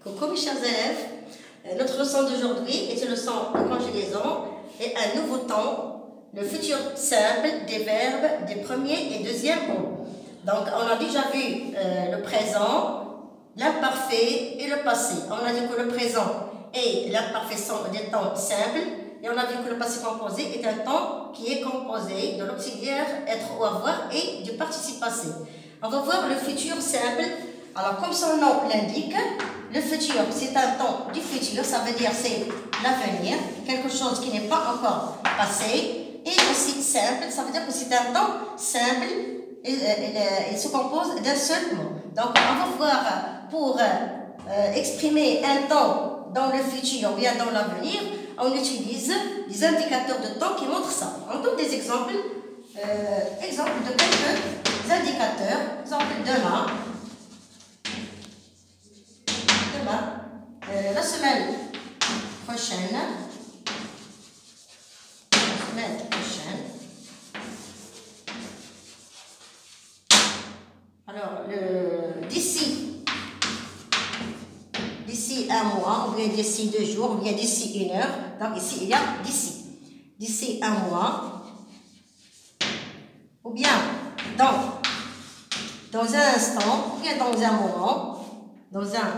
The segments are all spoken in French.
Coucou mes chers élèves, notre leçon d'aujourd'hui est une leçon de conjugaison et un nouveau temps, le futur simple des verbes des premiers et deuxième groupes. Donc on a déjà vu le présent, l'imparfait et le passé. On a dit que le présent et l'imparfait sont des temps simples et on a vu que le passé composé est un temps qui est composé de l'auxiliaire être ou avoir et du participe passé. On va voir le futur simple. Alors comme son nom l'indique, le futur c'est un temps du futur, ça veut dire c'est l'avenir, quelque chose qui n'est pas encore passé, et aussi simple, ça veut dire que c'est un temps simple, il se compose d'un seul mot. Donc on va voir pour exprimer un temps dans le futur ou bien dans l'avenir, on utilise des indicateurs de temps qui montrent ça. On donne des exemples, exemples de quelques indicateurs. Exemple demain, la semaine prochaine, alors d'ici un mois, ou bien d'ici 2 jours, ou bien d'ici 1 heure, donc ici il y a d'ici un mois, ou bien dans un instant, ou bien dans un moment, dans un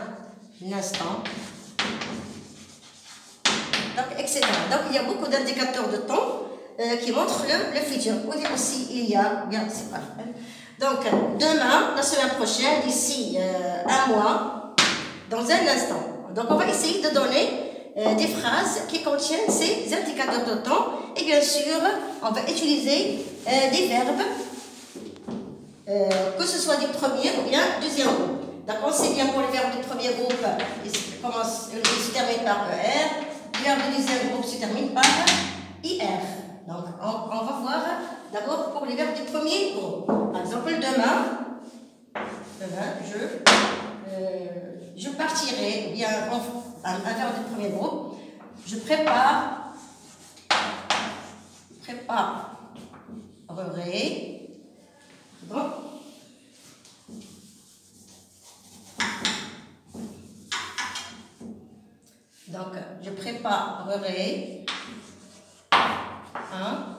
instant, donc, etc. Donc il y a beaucoup d'indicateurs de temps qui montrent le futur. Ou bien aussi il y a, bien c'est pas donc demain, la semaine prochaine, d'ici un mois, dans un instant. Donc on va essayer de donner des phrases qui contiennent ces indicateurs de temps et bien sûr on va utiliser des verbes que ce soit du premier ou bien deuxième groupe. Donc on sait bien pour les verbes du premier groupe, ils se terminent par ER. Les verbes du deuxième groupe se terminent par IR. Donc, on va voir d'abord pour les verbes du premier groupe. Par exemple, demain je partirai, ou bien un verbe du premier groupe, je préparerai. Bon. Donc, je préparerai un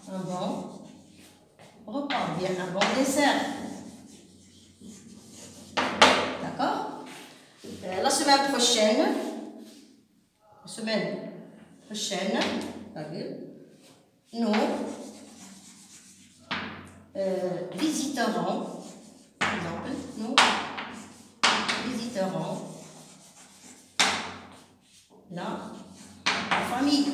bon repas, bien un bon dessert. D'accord? La semaine prochaine, nous visiterons, par exemple, la famille.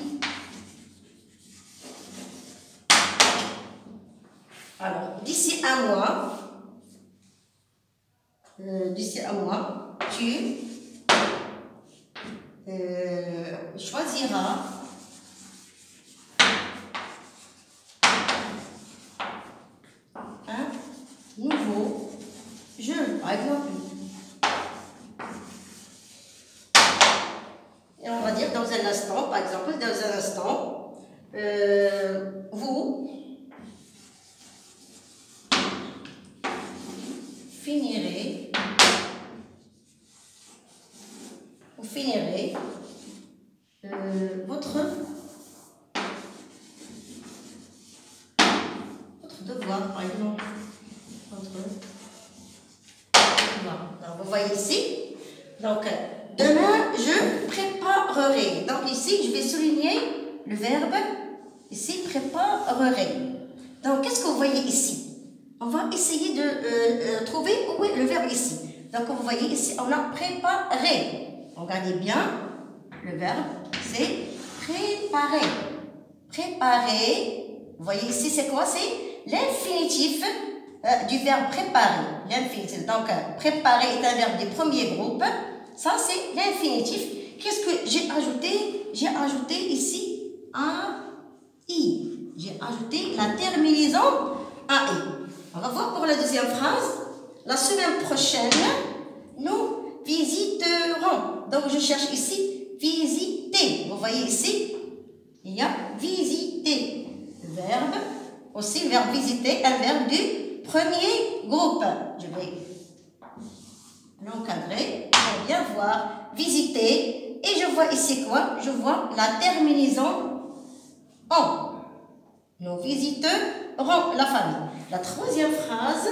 Alors, d'ici un mois, tu choisiras un nouveau jeu, par exemple. Et on va dire dans un instant, par exemple, vous finirez votre devoir, par exemple. Alors, vous voyez ici. Donc, demain, je préparerai. Donc, ici, je vais souligner le verbe. Ici, préparerai. Donc, qu'est-ce que vous voyez ici? On va essayer de trouver où est le verbe ici. Donc, vous voyez ici, on a préparé. Regardez bien, le verbe, c'est préparer. Préparer, vous voyez ici, c'est quoi? C'est l'infinitif du verbe préparer. L'infinitif. Donc, préparer est un verbe du premier groupe. Ça, c'est l'infinitif. Qu'est-ce que j'ai ajouté? J'ai ajouté ici un i. J'ai ajouté la terminaison AI. On va voir pour la deuxième phrase. La semaine prochaine, nous visiterons. Donc, je cherche ici visiter. Vous voyez ici, il y a visiter. Verbe, aussi verbe visiter, un verbe du premier groupe. Je vais l'encadrer pour bien voir, visiter. Et je vois ici quoi? Je vois la terminaison en. Nous visiterons la famille. La troisième phrase,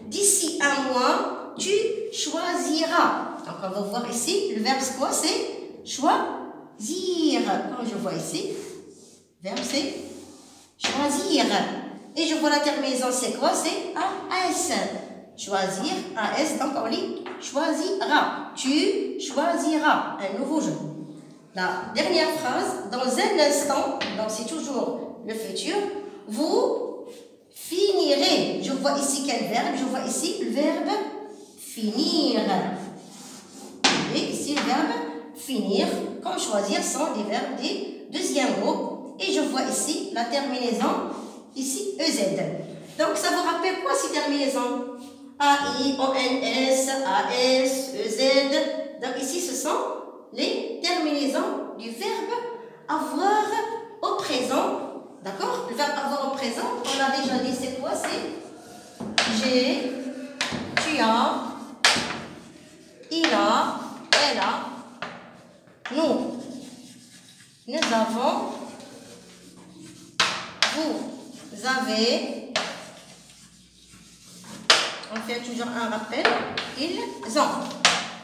d'ici un mois, tu choisiras. Donc on va voir ici, le verbe c'est quoi? C'est choisir. Comme je vois ici, le verbe c'est choisir. Et je vois la terminaison, c'est quoi? C'est AS. Choisir, AS, donc on lit choisira. Tu choisiras un nouveau jeu. La dernière phrase, dans un instant, donc c'est toujours le futur, vous finirez. Je vois ici quel verbe? Je vois ici le verbe finir. Et ici le verbe finir, comme choisir, sont des verbes des deuxième groupe. Et je vois ici la terminaison, ici EZ. Donc ça vous rappelle quoi ces terminaisons? AI, ONS, AS, EZ. Donc ici ce sont les terminaisons du verbe avoir au présent. D'accord? Le verbe avoir au présent, on a déjà dit c'est quoi? C'est j'ai, tu as, il a, elle a, nous avons, vous avez. On fait toujours un rappel. Ils ont.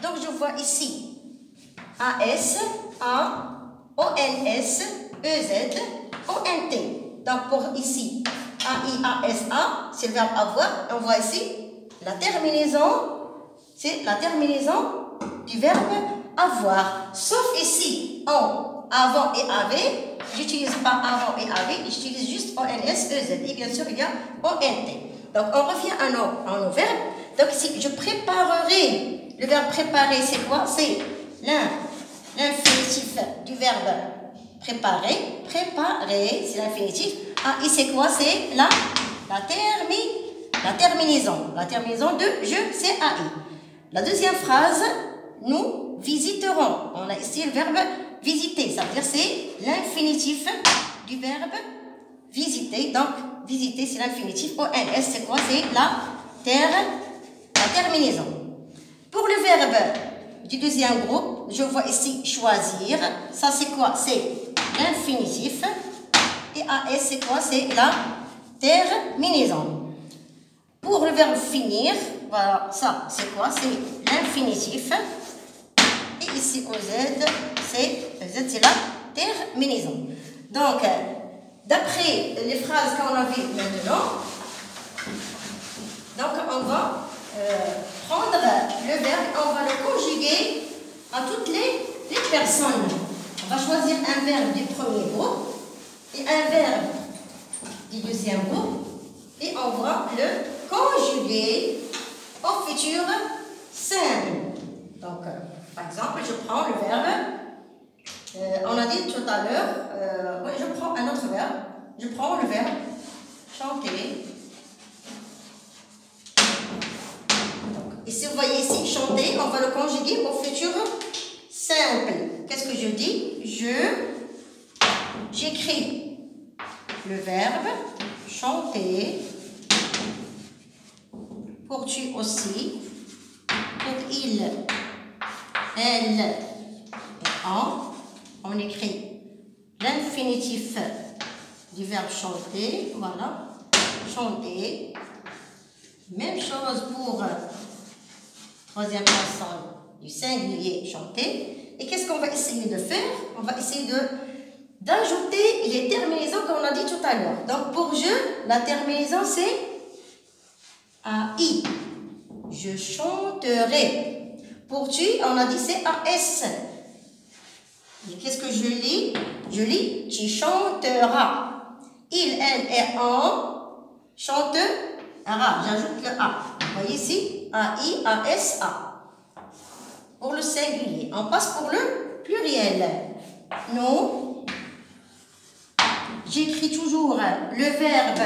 Donc je vois ici AS, A, ONS, EZ, ONT. Donc pour ici, AIASA, c'est le verbe avoir. On voit ici la terminaison, c'est la terminaison du verbe avoir. Sauf ici, en, avant et avec, j'utilise pas avant et avec, j'utilise juste ONS, EZ. Et bien sûr, il y a ONT. Donc on revient à nos verbes. Donc ici, je préparerai. Le verbe préparer, c'est quoi? C'est l'infinitif du verbe préparer. Préparer, c'est l'infinitif. Ah, et c'est quoi? C'est la terminaison. La terminaison de je, c'est AI. La deuxième phrase, nous visiterons. On a ici le verbe visiter. Ça veut dire c'est l'infinitif du verbe visiter. Donc, visiter, c'est l'infinitif. ONS, c'est quoi? C'est la terminaison. Pour le verbe du deuxième groupe, je vois ici choisir. Ça, c'est quoi? C'est l'infinitif. Et AS, c'est quoi? C'est la terminaison. Pour le verbe finir, voilà, ça, c'est quoi? C'est l'infinitif. Et ici, OZ, c'est la terminaison. Donc, d'après les phrases qu'on a vues maintenant, donc on va prendre le verbe et on va le conjuguer à toutes les personnes. On va choisir un verbe du premier groupe et un verbe du deuxième groupe et on va le conjuguer au futur simple. Donc, par exemple, je prends le verbe, on a dit tout à l'heure, oui, je prends un autre verbe. Je prends le verbe chanter. Donc, ici, vous voyez ici, chanter, on va le conjuguer au futur simple. Qu'est-ce que je dis? J'écris le verbe chanter. Pour tu aussi. Pour il, elle et on écrit l'infinitif du verbe chanter. Voilà. Chanter. Même chose pour troisième personne du singulier chanter. Et qu'est-ce qu'on va essayer de faire? On va essayer d'ajouter les terminaisons comme on a dit tout à l'heure. Donc pour je, la terminaison c'est AI. Je chanterai. Pour tu, on a dit c'est AS. Et qu'est-ce que je lis? Je lis tu chanteras. Il, elle et on chantera. J'ajoute le A. Vous voyez ici? AI, AS, A. Pour le singulier. On passe pour le pluriel. Nous, j'écris toujours le verbe,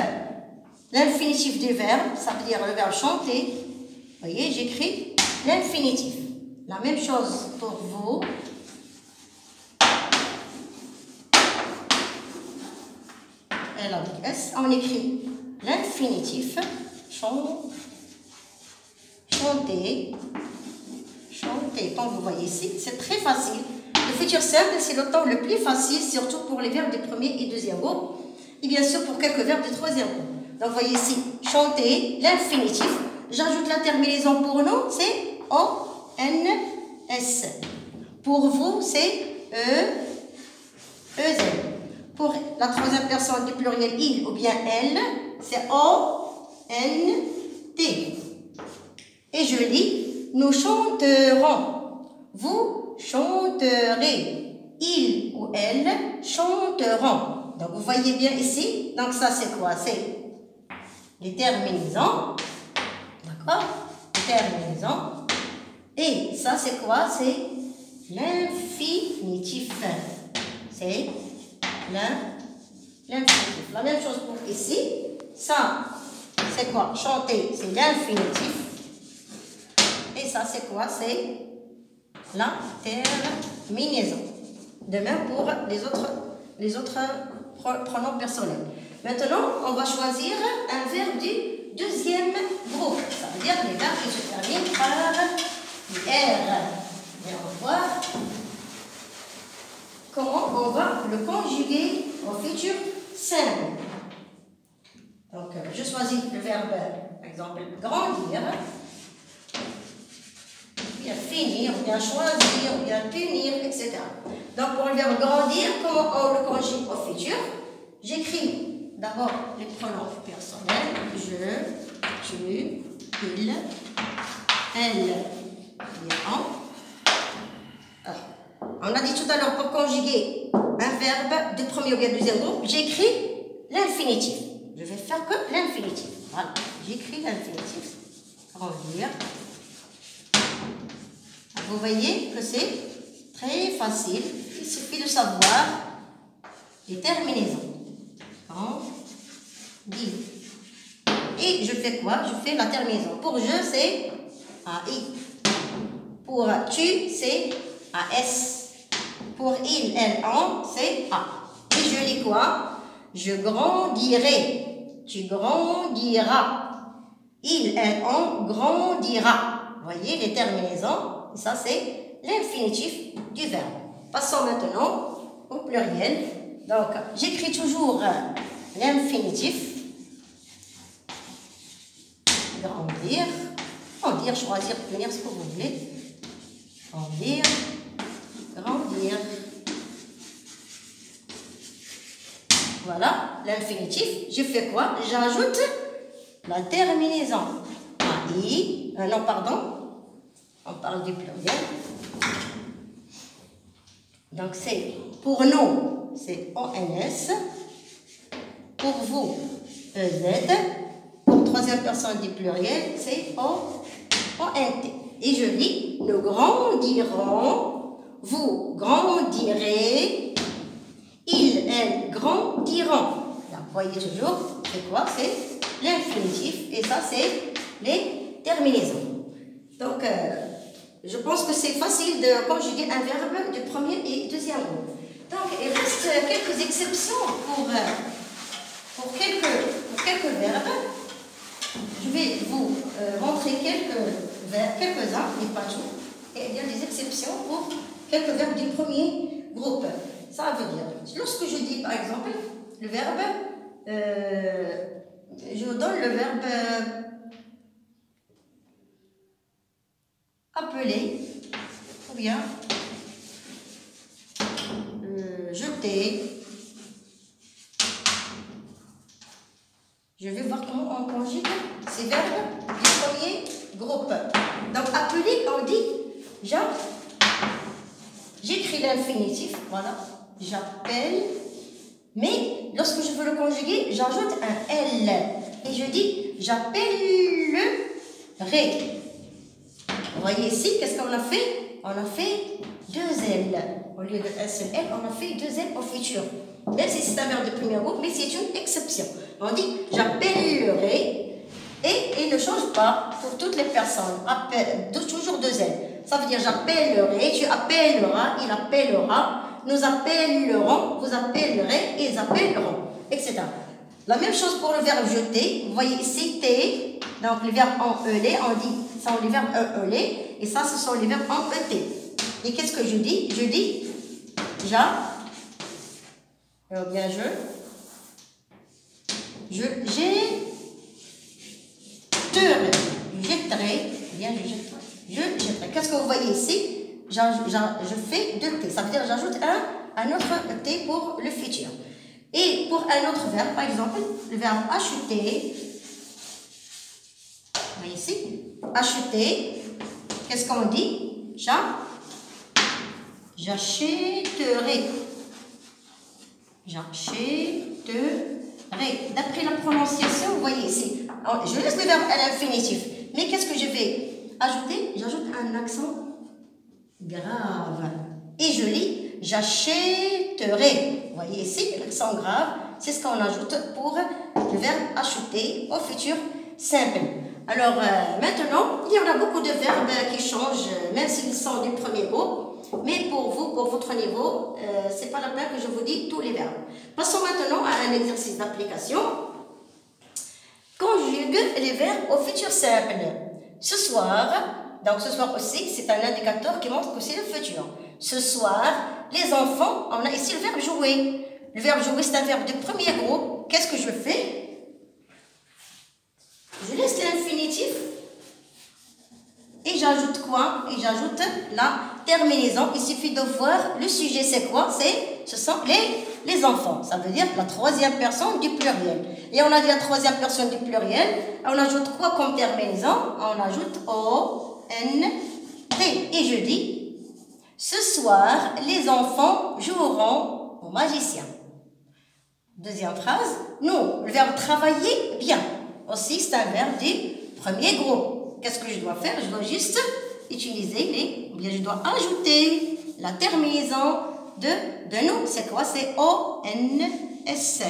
l'infinitif du verbe, ça veut dire le verbe chanter. Vous voyez, j'écris l'infinitif. La même chose pour vous. Elle avec S, on écrit l'infinitif, chanter. chanter, comme vous voyez ici, c'est très facile. Le futur simple, c'est le temps le plus facile, surtout pour les verbes du premier et deuxième groupe, et bien sûr pour quelques verbes du troisième groupe. Donc, vous voyez ici, chanter, l'infinitif. J'ajoute la terminaison pour nous, c'est O-N-S. Pour vous, c'est E-Z. Pour la troisième personne du pluriel il ou bien elle, c'est O-N-T. Et je lis, nous chanterons. Vous chanterez. Il ou elle chanteront. Donc, vous voyez bien ici. Donc, ça, c'est quoi? C'est les terminaisons. D'accord? Les terminaisons. Et ça, c'est quoi? C'est l'infinitif. C'est l'infinitif. La même chose pour ici. Ça, c'est quoi? Chanter, c'est l'infinitif. Et ça, c'est quoi? C'est la terminaison. De même pour les autres pronoms personnels. Maintenant, on va choisir un verbe du deuxième groupe. Ça veut dire les verbes qui se terminent par R. Et on va voir comment on va le conjuguer au futur simple. Donc, je choisis le verbe, par exemple, grandir, ou bien finir, ou bien choisir, ou bien punir, etc. Donc, pour le verbe grandir, comment on le conjugue au futur? J'écris d'abord les pronoms personnels. Je, tu, il, elle, on. On a dit tout à l'heure, pour conjuguer un verbe du premier ou bien deuxième groupe, j'écris l'infinitif. Je vais faire que l'infinitif. Voilà, j'écris l'infinitif. Grandir. Vous voyez que c'est très facile. Il suffit de savoir les terminaisons. Grandir. Et je fais quoi? Je fais la terminaison. Pour je, c'est AI. Pour tu, c'est AS. Pour il, elle, on, c'est A. Et je lis quoi? Je grandirai. Tu grandiras. Il, elle, on grandira. Vous voyez les terminaisons? Ça, c'est l'infinitif du verbe. Passons maintenant au pluriel. Donc, j'écris toujours l'infinitif. Grandir. Grandir, choisir, punir, ce que vous voulez. Grandir. Grandir. Voilà, l'infinitif. Je fais quoi? J'ajoute la terminaison. AI. Non, pardon. On parle du pluriel. Donc, c'est pour nous, c'est ONS. Pour vous, EZ. Pour troisième personne du pluriel, c'est ONT. Et je dis, nous grandirons, vous grandirez, ils, elles grandiront. Là, vous voyez toujours, c'est quoi? C'est l'infinitif. Et ça, c'est les terminaisons. Donc, je pense que c'est facile de conjuguer un verbe du premier et deuxième groupe. Donc, il reste quelques exceptions pour quelques verbes. Je vais vous montrer quelques-uns, mais pas tout. Et il y a des exceptions pour quelques verbes du premier groupe. Ça veut dire, lorsque je dis par exemple le verbe, je vous donne le verbe appeler, ou bien jeter. Je vais voir comment on conjugue ces verbes du premier groupe. Donc, appeler, on dit, j'écris l'infinitif, voilà, j'appelle, mais lorsque je veux le conjuguer, j'ajoute un L, et je dis, j'appellerai. Vous voyez ici, qu'est-ce qu'on a fait? On a fait deux L. Au lieu d'un seul L, on a fait deux L au futur. Même si c'est un verbe de premier groupe, mais c'est une exception. On dit j'appellerai et il ne change pas pour toutes les personnes. Toujours deux L. Ça veut dire j'appellerai, tu appelleras, il appellera, nous appellerons, vous appellerez, ils appelleront, etc. La même chose pour le verbe jeter. Vous voyez ici, T, Donc, les verbes en ELé, on dit, ce sont les verbes en ELé, et ça, ce sont les verbes en ET. Et qu'est-ce que je dis? Je dis, alors bien jetterai, bien je jetterai. Qu'est-ce que vous voyez ici? Je fais deux T, ça veut dire j'ajoute un autre T pour le futur. Et pour un autre verbe, par exemple, le verbe acheter, vous voyez ici, acheter, qu'est-ce qu'on dit? J'achèterai. D'après la prononciation, vous voyez ici. Alors, je laisse le verbe à l'infinitif. Mais qu'est-ce que je vais ajouter? J'ajoute un accent grave. Et je lis j'achèterai. Vous voyez ici, l'accent grave, c'est ce qu'on ajoute pour le verbe acheter au futur simple. Alors maintenant, il y en a beaucoup de verbes qui changent, même s'ils sont du premier groupe. Mais pour vous, pour votre niveau, ce n'est pas la peine que je vous dis tous les verbes. Passons maintenant à un exercice d'application. Conjugue les verbes au futur simple. Ce soir aussi, c'est un indicateur qui montre que c'est le futur. Ce soir, les enfants, on a ici le verbe jouer. Le verbe jouer, c'est un verbe du premier groupe. Qu'est-ce que je fais? Je laisse l'infinitif. Et j'ajoute quoi? Et j'ajoute la terminaison. Il suffit de voir le sujet, c'est quoi? Ce sont les enfants. Ça veut dire la troisième personne du pluriel. Et on a dit la troisième personne du pluriel. On ajoute quoi comme terminaison? On ajoute O-N-T. Et je dis, ce soir, les enfants joueront au magicien. Deuxième phrase, nous, le verbe travailler bien. Aussi, c'est un verbe du premier groupe. Qu'est-ce que je dois faire? Je dois juste utiliser je dois ajouter la terminaison de nous. C'est quoi? C'est O-N-S.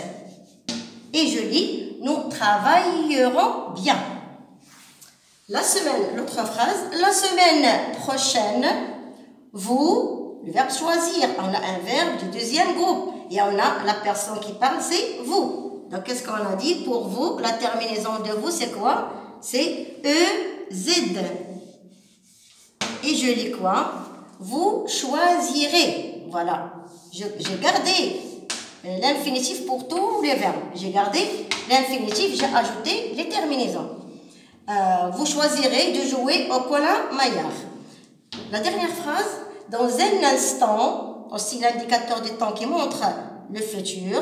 Et je dis, nous travaillerons bien. L'autre phrase, la semaine prochaine, vous, le verbe choisir, on a un verbe du deuxième groupe. Et on a la personne qui parle, c'est vous. Donc, qu'est-ce qu'on a dit pour vous? La terminaison de vous, c'est quoi? C'est E-Z. Et je lis quoi? Vous choisirez. Voilà. J'ai gardé l'infinitif pour tous les verbes. J'ai gardé l'infinitif, j'ai ajouté les terminaisons. Vous choisirez de jouer au Kola Maillard. La dernière phrase, dans un instant, aussi l'indicateur du temps qui montre le futur,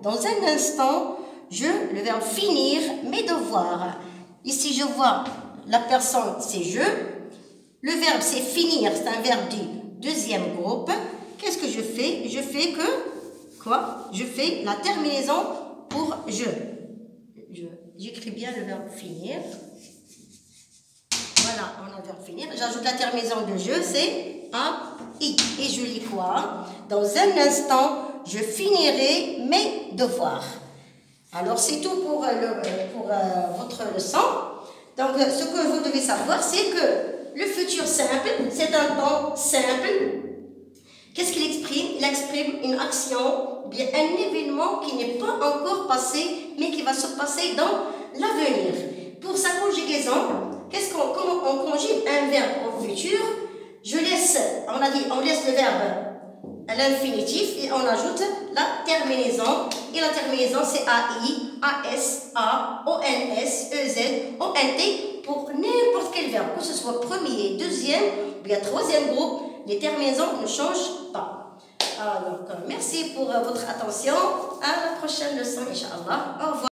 dans un instant, le verbe finir mes devoirs. Ici, je vois la personne, c'est je. Le verbe, c'est finir, c'est un verbe du deuxième groupe. Qu'est-ce que je fais? Je fais quoi? Je fais la terminaison pour je. J'écris bien le verbe finir. Voilà, on a le verbe finir. J'ajoute la terminaison de je, c'est A-I. Et je lis quoi? Dans un instant, je finirai mes devoirs. Alors, c'est tout pour votre leçon. Donc, ce que vous devez savoir, c'est que le futur simple, c'est un temps simple. Qu'est-ce qu'il exprime? Il exprime une action, bien un événement qui n'est pas encore passé, mais qui va se passer dans l'avenir. Pour sa conjugaison, comment on conjugue un verbe au futur? On laisse le verbe à l'infinitif et on ajoute la terminaison. Et la terminaison, c'est AI, AS, A, ONS, EZ, ONT pour n'importe quel verbe, que ce soit premier, deuxième ou bien troisième groupe, les terminaisons ne changent pas. Donc, merci pour votre attention. À la prochaine leçon, Inch'Allah. Au revoir.